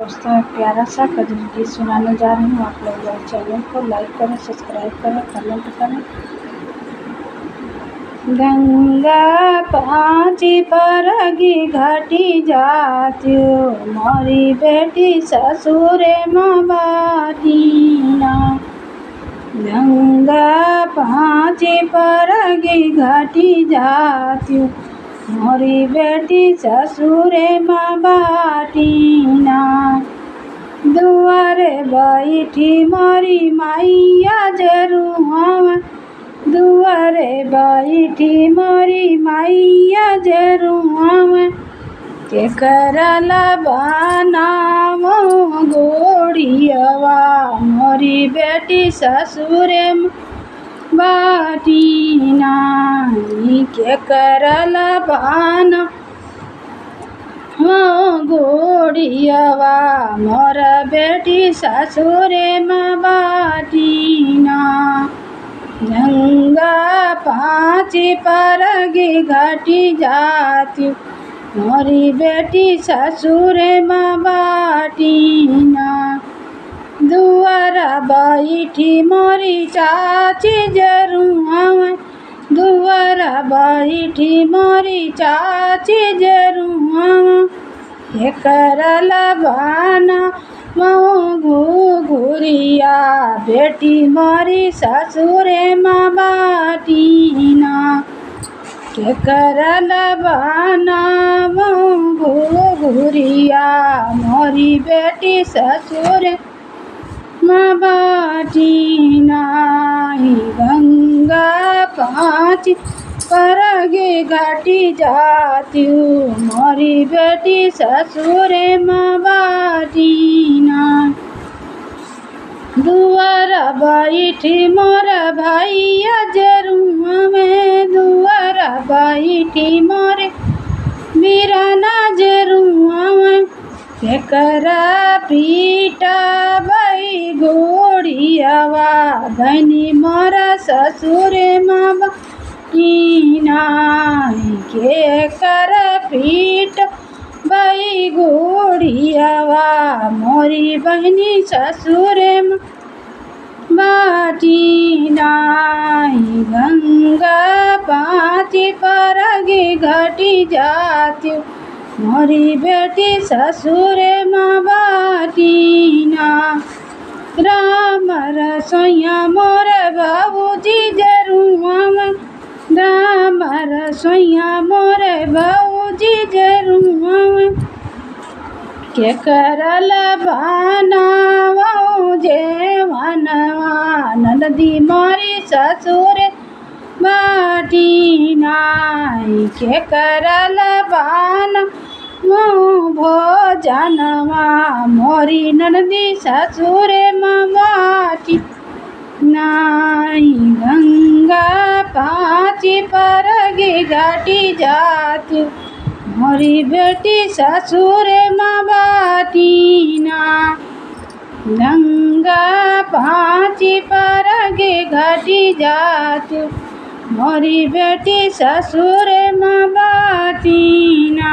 दोस्तों एक प्यारा सा कजरी गीत सुनाने जा रही हूँ। आप लोग मेरे चैनल को लाइक करें, सब्सक्राइब करें, कमेंट करें। गंगा पाँची परगी घाटी जात्यो, मोरी बेटी ससुरे माँ बाटीना। गंगा पाँची परगी घाटी जात्यो, मोरी बेटी ससुरे माँ बाटीना। दुआरे बैठी मोरी माइया जरुआ, दुआरे बैठी मोरी माइया जरुआ। के करला बनाव गोड़ियवा, मोरी बेटी ससुरे बाटीना। के करला बाना गोड़ियवा, मोर बेटी ससुरे माँ बाटीना। गंगा पाँची परगी घाटी जात्यो, मोरी बेटी ससुरे माँ बाटीना। दुआरा बैठी मोरी चाची जरुआ, दुआरा बैठी मोरी चाची जरुआ। के करला बाना घुघुरिया, बेटी मोरी ससुरे माँ बाटीना। के करला बाना घुघुरिया, मोरी बेटी ससुरे माँ बाटीना। गंगा पाँची परगी घाटी जात्यो, मोरी बेटी ससुरे माँ बाटीना। दुआरा बैठी मोर भैया जरुआ में, दुआरा बैठी मोरे बीराना जरुआ में। के करा पीटा बई गोड़ियवा, बनी मोरा ससुरे माँ बाटीना। के कर पीट बई गोड़ियवा, मोरी बहनी ससुरे माँ बाटीना। गंगा पाँची परगी घाटी जात्यो, मोरी बेटी ससुरे माँ बाटीना। राम रसोइया मोर बाबूजी जरुआ में, राम रसोइया मोर बाबूजी जरुआ में। के करला बनाव जेवनवा, ननदी मोरी ससुरे बाटीना। के करला बाना भोजनवा, मोरी ननदी ससुरे माँ बाटीना। गंगा पाँची परगी घाटी जात्यो, मोरी बेटी ससुरे माँ बाटीना। गंगा पाँची परगी घाटी जात्यो, मोरी बेटी ससुरे माँ बाटीना।